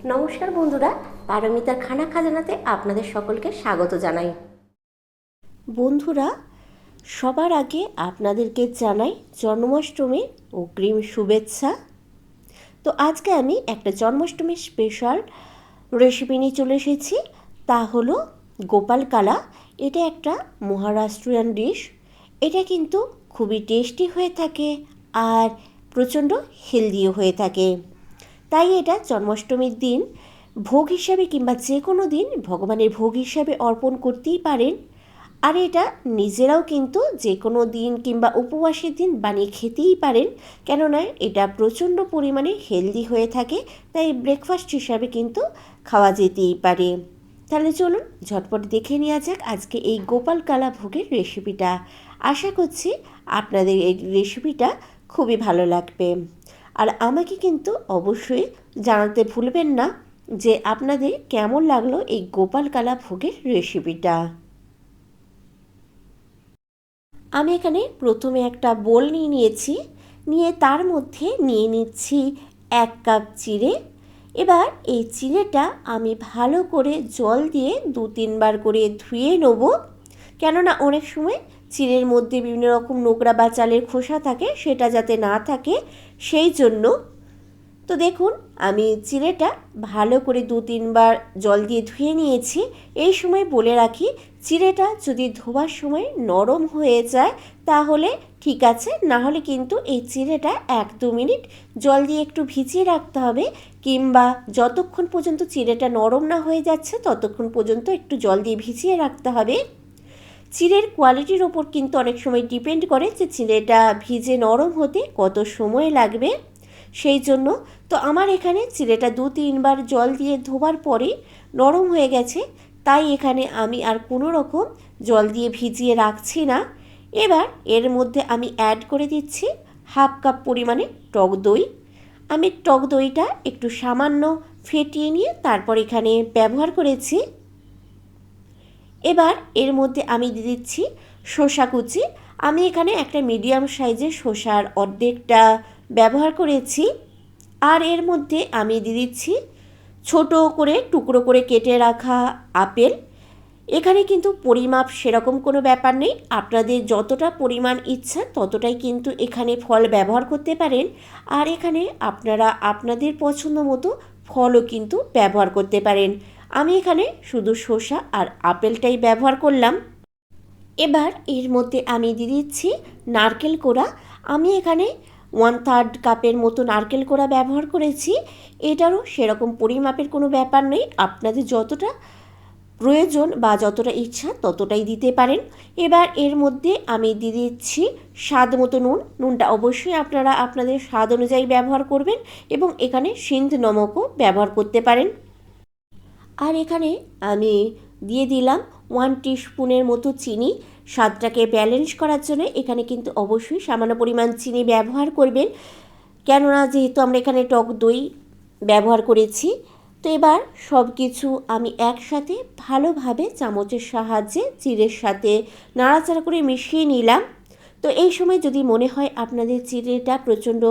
নমস্কার বন্ধুরা, পারমিতার খানা খাজানাতে আপনাদের সকলকে স্বাগত জানাই। বন্ধুরা, সবার আগে আপনাদেরকে জানাই জন্মাষ্টমীর অগ্রিম শুভেচ্ছা। তো আজকে আমি একটা জন্মাষ্টমীর স্পেশাল রেসিপি নিয়ে চলে এসেছি। তা হলো গোপালকালা। এটা একটা মহারাষ্ট্রিয়ান ডিশ। এটা কিন্তু খুবই টেস্টি হয়ে থাকে আর প্রচণ্ড হেলদিও হয়ে থাকে। তাই এটা জন্মাষ্টমীর দিন ভোগ হিসাবে কিংবা যে কোনো দিন ভগবানের ভোগ হিসাবে অর্পণ করতেই পারেন। আর এটা নিজেরাও কিন্তু যে কোনো দিন কিংবা উপবাসের দিন বানিয়ে খেতেই পারেন, কেননা এটা প্রচণ্ড পরিমাণে হেলদি হয়ে থাকে। তাই ব্রেকফাস্ট হিসাবে কিন্তু খাওয়া যেতেই পারে। তাহলে চলুন ঝটপট দেখে নেওয়া যাক আজকে এই গোপালকালা ভোগের রেসিপিটা। আশা করছি আপনাদের এই রেসিপিটা খুবই ভালো লাগবে। আর আমাকে কিন্তু অবশ্যই জানাতে ভুলবেন না যে আপনাদের কেমন লাগলো এই গোপালকালা ভোগের রেসিপিটা। আমি এখানে প্রথমে একটা বোল নিয়েছি, নিয়ে তার মধ্যে নিয়ে নিচ্ছি 1 কাপ চিড়ে। এবার এই চিড়েটা আমি ভালো করে জল দিয়ে 2-3 বার করে ধুয়ে নেব, কেননা অনেক সময় চিড়ের মধ্যে বিভিন্ন রকম নোংরা বা চালের খোসা থাকে, সেটা যাতে না থাকে সেই জন্য। তো দেখুন আমি চিড়েটা ভালো করে 2-3 বার জল দিয়ে ধুয়ে নিয়েছি। এই সময় বলে রাখি, চিড়েটা যদি ধোয়ার সময় নরম হয়ে যায় তাহলে ঠিক আছে, না হলে কিন্তু এই চিড়েটা 1-2 মিনিট জল দিয়ে একটু ভিজিয়ে রাখতে হবে, কিংবা যতক্ষণ পর্যন্ত চিড়েটা নরম না হয়ে যাচ্ছে ততক্ষণ পর্যন্ত একটু জল দিয়ে ভিজিয়ে রাখতে হবে। চিড়ের কোয়ালিটির ওপর কিন্তু অনেক সময় ডিপেন্ড করে যে চিড়েটা ভিজে নরম হতে কত সময় লাগবে। সেই জন্য তো আমার এখানে চিড়েটা 2-3 বার জল দিয়ে ধোবার পরে নরম হয়ে গেছে, তাই এখানে আমি আর কোনো রকম জল দিয়ে ভিজিয়ে রাখছি না। এবার এর মধ্যে আমি অ্যাড করে দিচ্ছি 1/2 কাপ পরিমাণে টক দই। আমি টক দইটা একটু সামান্য ফেটিয়ে নিয়ে তারপর এখানে ব্যবহার করেছি। এবার এর মধ্যে আমি দিয়ে দিচ্ছি শসা কুচি। আমি এখানে একটা মিডিয়াম সাইজের শসার অর্ধেকটা ব্যবহার করেছি। আর এর মধ্যে আমি দিয়ে দিচ্ছি ছোটো করে টুকরো করে কেটে রাখা আপেল। এখানে কিন্তু পরিমাপ সেরকম কোনো ব্যাপার নেই, আপনাদের যতটা পরিমাণ ইচ্ছা ততটাই কিন্তু এখানে ফল ব্যবহার করতে পারেন। আর এখানে আপনারা আপনাদের পছন্দ মতো ফলও কিন্তু ব্যবহার করতে পারেন। আমি এখানে শুধু শসা আর আপেলটাই ব্যবহার করলাম। এবার এর মধ্যে আমি দিয়ে দিচ্ছি নারকেল কোড়া। আমি এখানে 1/3 কাপের মতো নারকেল কোড়া ব্যবহার করেছি। এটারও সেরকম পরিমাপের কোনো ব্যাপার নেই, আপনাদের যতটা প্রয়োজন বা যতটা ইচ্ছা ততটাই দিতে পারেন। এবার এর মধ্যে আমি দিয়ে দিচ্ছি স্বাদ মতো নুন। নুনটা অবশ্যই আপনারা আপনাদের স্বাদ অনুযায়ী ব্যবহার করবেন, এবং এখানে সিন্ধ নমকও ব্যবহার করতে পারেন। আর এখানে আমি দিয়ে দিলাম 1 টিস্পুনের মতো চিনি। স্বাদটাকে ব্যালেন্স করার জন্য এখানে কিন্তু অবশ্যই সামান্য পরিমাণ চিনি ব্যবহার করবেন, কেননা যেহেতু আমরা এখানে টক দই ব্যবহার করেছি। তো এবার সব কিছু আমি একসাথে ভালোভাবে চামচের সাহায্যে চিড়ের সাথে নাড়াচাড়া করে মিশিয়ে নিলাম। তো এই সময় যদি মনে হয় আপনাদের চিড়েটা প্রচণ্ড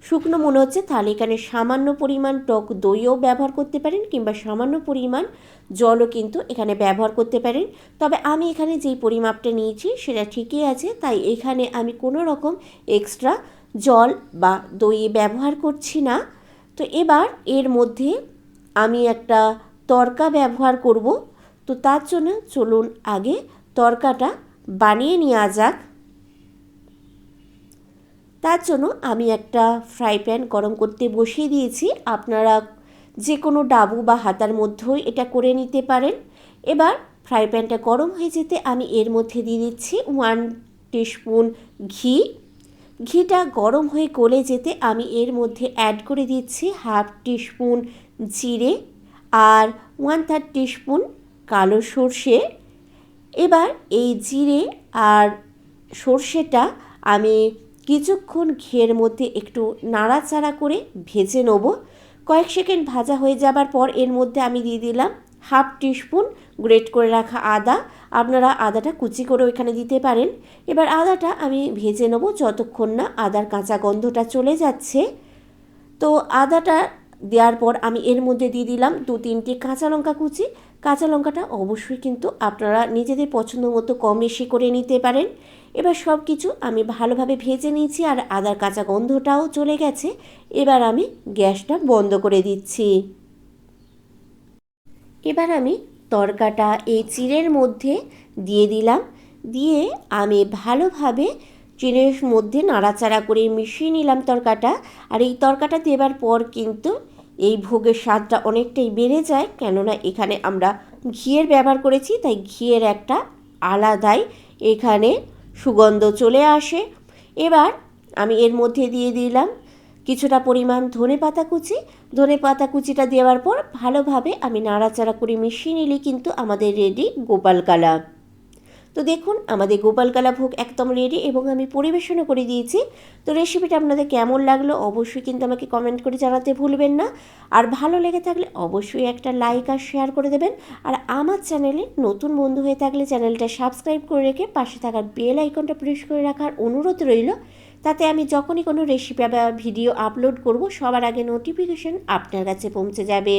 শুকনো মনে হচ্ছে, তাহলে এখানে সামান্য পরিমাণ টক দইও ব্যবহার করতে পারেন, কিংবা সামান্য পরিমাণ জলও কিন্তু এখানে ব্যবহার করতে পারেন। তবে আমি এখানে যেই পরিমাপটা নিয়েছি সেটা ঠিকই আছে, তাই এখানে আমি কোনো রকম এক্সট্রা জল বা দই ব্যবহার করছি না। তো এবার এর মধ্যে আমি একটা তড়কা ব্যবহার করব। তো তার জন্য চলুন আগে তড়কাটা বানিয়ে নেওয়া যাক। তার জন্য আমি একটা ফ্রাই প্যান গরম করতে বসিয়ে দিয়েছি। আপনারা যে কোনো ডাবু বা হাতার মধ্যেই এটা করে নিতে পারেন। এবার ফ্রাই প্যানটা গরম হয়ে যেতে আমি এর মধ্যে দিয়ে দিচ্ছি 1 টিস্পুন ঘি। ঘিটা গরম হয়ে গলে যেতে আমি এর মধ্যে অ্যাড করে দিচ্ছি 1/2 টিস্পুন জিরে আর 1/3 টিস্পুন কালো সর্ষে। এবার এই জিরে আর সর্ষেটা আমি কিছুক্ষণ ঘিয়ের মধ্যে একটু নাড়াচাড়া করে ভেজে নেব। কয়েক সেকেন্ড ভাজা হয়ে যাবার পর এর মধ্যে আমি দিয়ে দিলাম 1/2 টিস্পুন গ্রেট করে রাখা আদা। আপনারা আদাটা কুচি করেও এখানে দিতে পারেন। এবার আদাটা আমি ভেজে নেব যতক্ষণ না আদার কাঁচা গন্ধটা চলে যাচ্ছে। তো আদাটা দেওয়ার পর আমি এর মধ্যে দিয়ে দিলাম 2-3টে কাঁচা লঙ্কা কুচি। কাঁচা লঙ্কাটা অবশ্যই কিন্তু আপনারা নিজেদের পছন্দ মতো কম বেশি করে নিতে পারেন। এবার সব কিছু আমি ভালোভাবে ভেজে নিয়েছি আর আদার কাঁচা গন্ধটাও চলে গেছে। এবার আমি গ্যাসটা বন্ধ করে দিচ্ছি। এবার আমি তরকাটা এই চিড়ের মধ্যে দিয়ে দিলাম। দিয়ে আমি ভালোভাবে চিড়ের মধ্যে নাড়াচাড়া করে মিশিয়ে নিলাম তরকাটা। আর এই তরকাটা দেবার পর কিন্তু এই ভোগের স্বাদটা অনেকটাই বেড়ে যায়, কেননা এখানে আমরা ঘিয়ের ব্যবহার করেছি, তাই ঘিয়ের একটা আলাদাই এখানে সুগন্ধ চলে আসে। এবার আমি এর মধ্যে দিয়ে দিলাম কিছুটা পরিমাণ ধনেপাতা কুচি। ধনেপাতা কুচিটা দেওয়ার পর ভালোভাবে আমি নাড়াচাড়া করে মিশিয়ে নিলে কিন্তু আমাদের রেডি গোপালকালা। তো দেখুন আমাদের গোপালকালা ভোগ একদম রেডি এবং আমি পরিবেশনও করে দিয়েছি। তো রেসিপিটা আপনাদের কেমন লাগলো অবশ্যই কিন্তু আমাকে কমেন্ট করে জানাতে ভুলবেন না। আর ভালো লেগে থাকলে অবশ্যই একটা লাইক আর শেয়ার করে দেবেন। আর আমার চ্যানেলে নতুন বন্ধু হয়ে থাকলে চ্যানেলটা সাবস্ক্রাইব করে রেখে পাশে থাকার বেল আইকনটা প্রেস করে রাখার অনুরোধ রইল। তাতে আমি যখনই কোনো রেসিপি বা ভিডিও আপলোড করব সবার আগে নোটিফিকেশন আপনার কাছে পৌঁছে যাবে।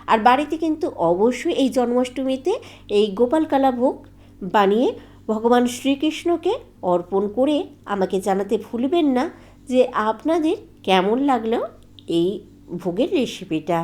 আর বাড়িতে কিন্তু অবশ্যই এই জন্মাষ্টমীতে এই গোপালকালা ভোগ বানিয়ে ভগবান শ্রীকৃষ্ণকে অর্পণ করে আমাকে জানাতে ভুলবেন না যে আপনাদের কেমন লাগলো এই ভোগের রেসিপিটা।